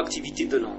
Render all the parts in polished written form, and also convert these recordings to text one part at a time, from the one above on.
l'activité de langue.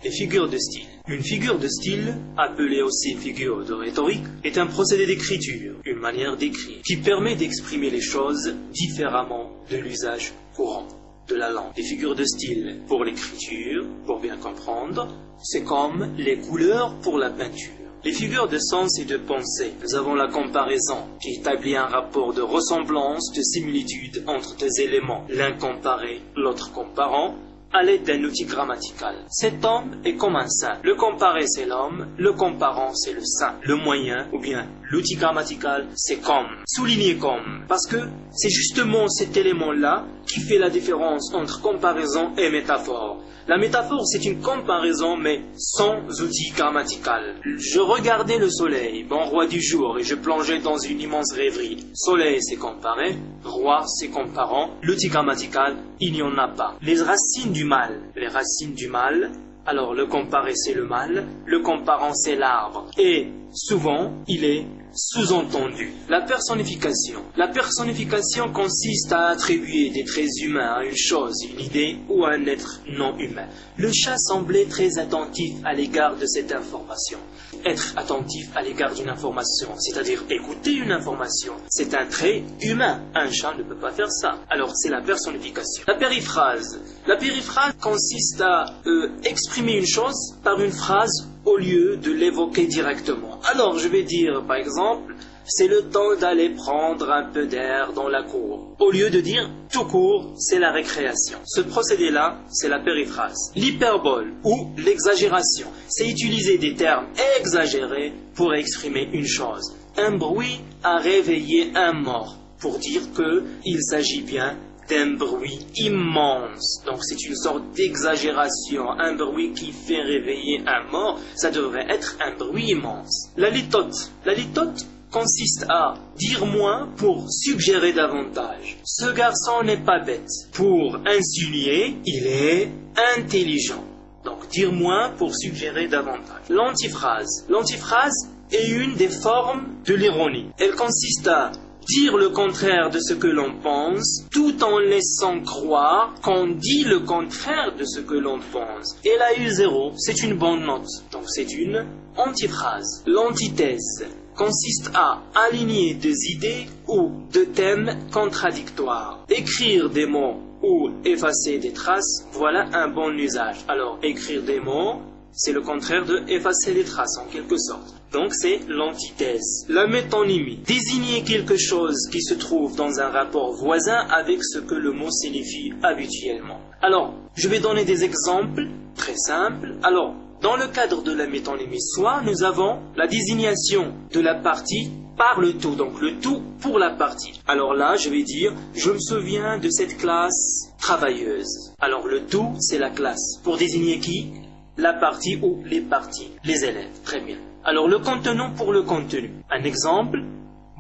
Les figures de style. Une figure de style, appelée aussi figure de rhétorique, est un procédé d'écriture, une manière d'écrire, qui permet d'exprimer les choses différemment de l'usage courant de la langue. Les figures de style pour l'écriture, pour bien comprendre, c'est comme les couleurs pour la peinture. Les figures de sens et de pensée, nous avons la comparaison qui établit un rapport de ressemblance, de similitude entre des éléments, l'un comparé, l'autre comparant, à l'aide d'un outil grammatical. Cet homme est comme un saint. Le comparé, c'est l'homme, le comparant, c'est le saint. Le moyen, ou bien l'outil grammatical, c'est comme. Souligné comme. Parce que c'est justement cet élément-là qui fait la différence entre comparaison et métaphore. La métaphore, c'est une comparaison, mais sans outil grammatical. Je regardais le soleil, bon roi du jour, et je plongeais dans une immense rêverie. Soleil, c'est comparé, roi, c'est comparant. L'outil grammatical, il n'y en a pas. Les racines du mal. Les racines du mal, alors le comparé, c'est le mal, le comparant, c'est l'arbre. Et souvent, il est sous-entendu. La personnification. La personnification consiste à attribuer des traits humains à une chose, une idée ou à un être non humain. Le chat semblait très attentif à l'égard de cette information. Être attentif à l'égard d'une information, c'est-à-dire écouter une information, c'est un trait humain. Un chat ne peut pas faire ça. Alors c'est la personnification. La périphrase. La périphrase consiste à exprimer une chose par une phrase au lieu de l'évoquer directement. Alors je vais dire par exemple, c'est le temps d'aller prendre un peu d'air dans la cour. Au lieu de dire tout court, c'est la récréation. Ce procédé-là, c'est la périphrase. L'hyperbole ou l'exagération, c'est utiliser des termes exagérés pour exprimer une chose. Un bruit a réveillé un mort, pour dire qu'il s'agit bien d'un bruit immense. Donc c'est une sorte d'exagération. Un bruit qui fait réveiller un mort, ça devrait être un bruit immense. La litote. La litote consiste à dire moins pour suggérer davantage. Ce garçon n'est pas bête. Pour insinuer, il est intelligent. Donc dire moins pour suggérer davantage. L'antiphrase. L'antiphrase est une des formes de l'ironie. Elle consiste à dire le contraire de ce que l'on pense, tout en laissant croire qu'on dit le contraire de ce que l'on pense. Et la U0, c'est une bonne note. Donc c'est une antiphrase. L'antithèse consiste à aligner deux idées ou deux thèmes contradictoires. Écrire des mots ou effacer des traces, voilà un bon usage. Alors écrire des mots, c'est le contraire de effacer des traces en quelque sorte. Donc c'est l'antithèse. La métonymie. Désigner quelque chose qui se trouve dans un rapport voisin avec ce que le mot signifie habituellement. Alors, je vais donner des exemples très simples. Alors, dans le cadre de la métonymie, soit nous avons la désignation de la partie par le tout, donc le tout pour la partie. Alors là, je vais dire, je me souviens de cette classe travailleuse. Alors le tout, c'est la classe. Pour désigner qui? La partie ou les parties, les élèves. Très bien. Alors le contenant pour le contenu. Un exemple,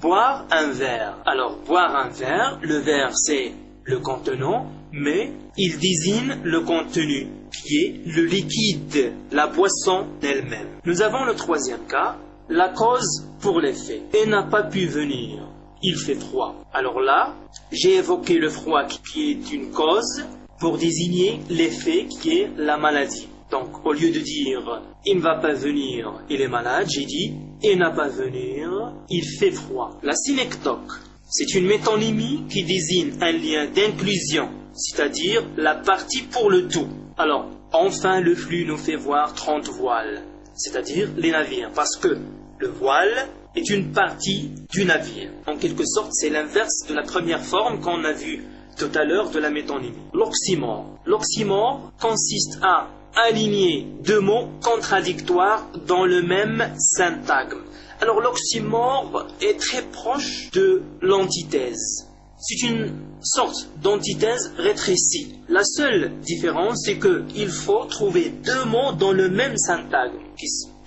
boire un verre. Alors boire un verre, le verre c'est le contenant, mais il désigne le contenu, qui est le liquide, la boisson d'elle-même. Nous avons le troisième cas, la cause pour l'effet. Elle n'a pas pu venir, il fait froid. Alors là, j'ai évoqué le froid qui est une cause pour désigner l'effet qui est la maladie. Donc, au lieu de dire « il ne va pas venir, il est malade », j'ai dit « il n'a pas venir, il fait froid ». La synecdoque, c'est une métonymie qui désigne un lien d'inclusion, c'est-à-dire la partie pour le tout. Alors, enfin le flux nous fait voir 30 voiles, c'est-à-dire les navires, parce que le voile est une partie du navire. En quelque sorte, c'est l'inverse de la première forme qu'on a vue tout à l'heure de la métonymie. L'oxymore. L'oxymore consiste à aligner deux mots contradictoires dans le même syntagme. Alors l'oxymore est très proche de l'antithèse. C'est une sorte d'antithèse rétrécie. La seule différence, c'est qu'il faut trouver deux mots dans le même syntagme.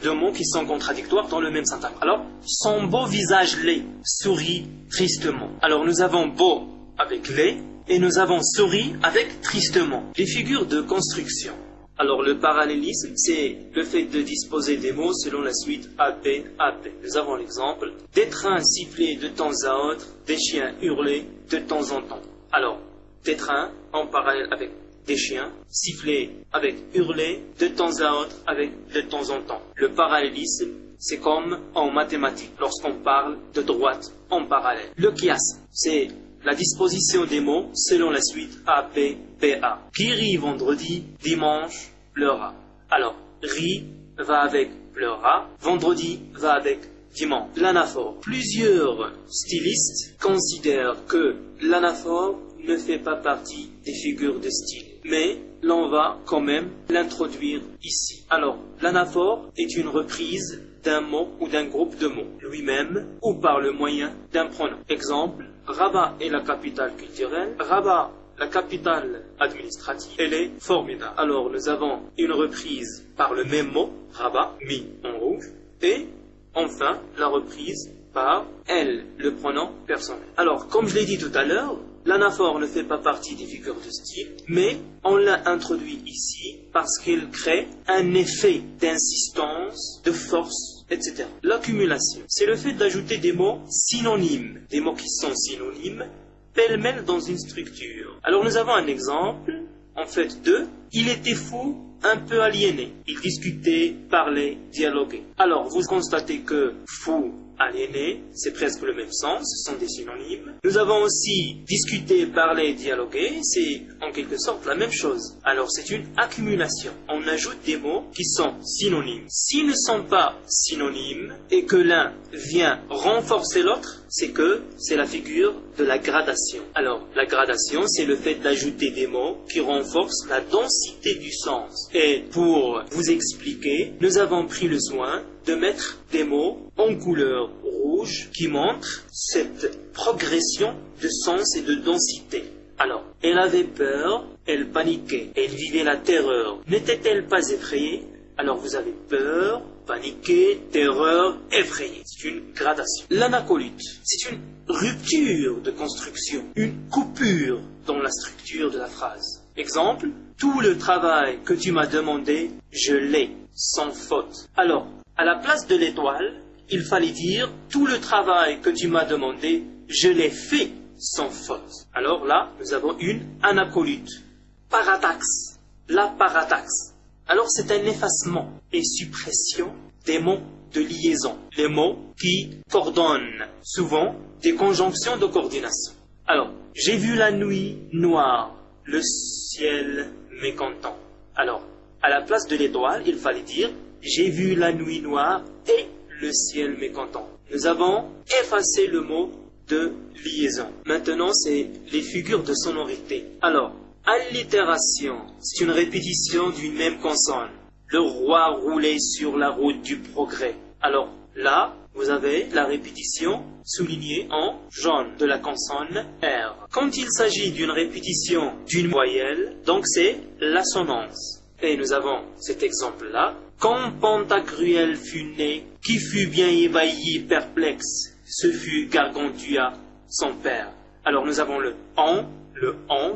Deux mots qui sont contradictoires dans le même syntagme. Alors, son beau visage laid sourit tristement. Alors nous avons beau avec laid et nous avons sourit avec tristement. Les figures de construction. Alors le parallélisme, c'est le fait de disposer des mots selon la suite AP, AP. Nous avons l'exemple, des trains sifflaient de temps à autre, des chiens hurlaient de temps en temps. Alors, des trains en parallèle avec des chiens, siffler avec hurler, de temps à autre avec de temps en temps. Le parallélisme, c'est comme en mathématiques, lorsqu'on parle de droite en parallèle. Le chiasme, c'est la disposition des mots selon la suite A, B, B, A. Qui rit vendredi, dimanche, pleura. Alors, rit va avec pleura, vendredi va avec dimanche. L'anaphore. Plusieurs stylistes considèrent que l'anaphore ne fait pas partie des figures de style, mais l'on va quand même l'introduire ici. Alors, l'anaphore est une reprise d'un mot ou d'un groupe de mots, lui-même ou par le moyen d'un pronom. Exemple, Rabat est la capitale culturelle. Rabat, la capitale administrative, elle est formidable. Alors, nous avons une reprise par le même mot, Rabat, mis en rouge, et enfin, la reprise par elle, le pronom personnel. Alors, comme je l'ai dit tout à l'heure, l'anaphore ne fait pas partie des figures de style, mais on l'a introduit ici parce qu'elle crée un effet d'insistance, de force, etc. L'accumulation, c'est le fait d'ajouter des mots synonymes, des mots qui sont synonymes, pêle-mêle dans une structure. Alors nous avons un exemple, en fait, de « il était fou ». Un peu aliéné. Il discutait, parlait, dialoguait. Alors, vous constatez que fou, aliéné, c'est presque le même sens, ce sont des synonymes. Nous avons aussi discuté, parler, dialoguer, c'est en quelque sorte la même chose. Alors, c'est une accumulation. On ajoute des mots qui sont synonymes. S'ils ne sont pas synonymes et que l'un vient renforcer l'autre, c'est que c'est la figure de la gradation. Alors, la gradation, c'est le fait d'ajouter des mots qui renforcent la densité du sens. Et pour vous expliquer, nous avons pris le soin de mettre des mots en couleur rouge qui montrent cette progression de sens et de densité. Alors, elle avait peur, elle paniquait, elle vivait la terreur. N'était-elle pas effrayée? Alors vous avez peur, paniquer, terreur, effrayé. C'est une gradation. L'anacolute, c'est une rupture de construction, une coupure dans la structure de la phrase. Exemple, tout le travail que tu m'as demandé, je l'ai, sans faute. Alors, à la place de l'étoile, il fallait dire, tout le travail que tu m'as demandé, je l'ai fait, sans faute. Alors là, nous avons une anacolute. Parataxe, la parataxe. Alors c'est un effacement et suppression des mots de liaison, les mots qui coordonnent souvent des conjonctions de coordination. Alors, j'ai vu la nuit noire, le ciel mécontent. Alors, à la place de l'étoile, il fallait dire j'ai vu la nuit noire et le ciel mécontent. Nous avons effacé le mot de liaison. Maintenant, c'est les figures de sonorité. Alors, allitération, c'est une répétition d'une même consonne. Le roi roulait sur la route du progrès. Alors là, vous avez la répétition soulignée en jaune de la consonne R. Quand il s'agit d'une répétition d'une voyelle, donc c'est l'assonance. Et nous avons cet exemple-là. Quand Pantagruel fut né, qui fut bien ébahi, perplexe, ce fut Gargantua, son père. Alors nous avons le en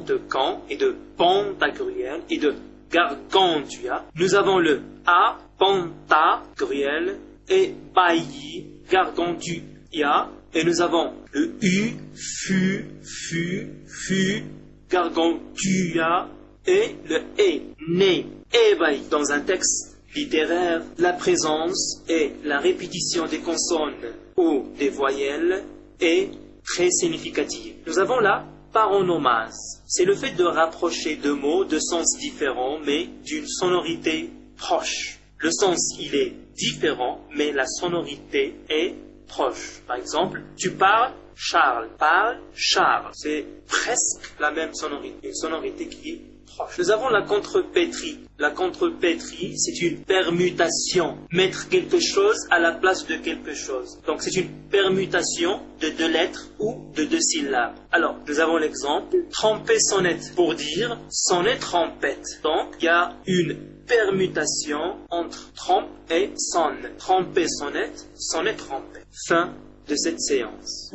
de quand et de Pantagruel et de Gargantua. Nous avons le a, Pantagruel et bailli, Gargantua. Et nous avons le u, fu, Gargantua et le e, né, ébahi. Dans un texte littéraire, la présence et la répétition des consonnes ou des voyelles est très significative. Nous avons là paronomase. C'est le fait de rapprocher deux mots de sens différents, mais d'une sonorité proche. Le sens, il est différent, mais la sonorité est proche. Par exemple, tu parles Charles, parle Charles. C'est presque la même sonorité, une sonorité qui est proche. Nous avons la contrepétrie. La contrepétrie, c'est une permutation. Mettre quelque chose à la place de quelque chose. Donc c'est une permutation de deux lettres ou de deux syllabes. Alors, nous avons l'exemple, tremper sonnette, pour dire sonnet trompette. Donc, il y a une permutation entre trompe et sonne. Tremper sonnette, sonnet trompette. Fin de cette séance.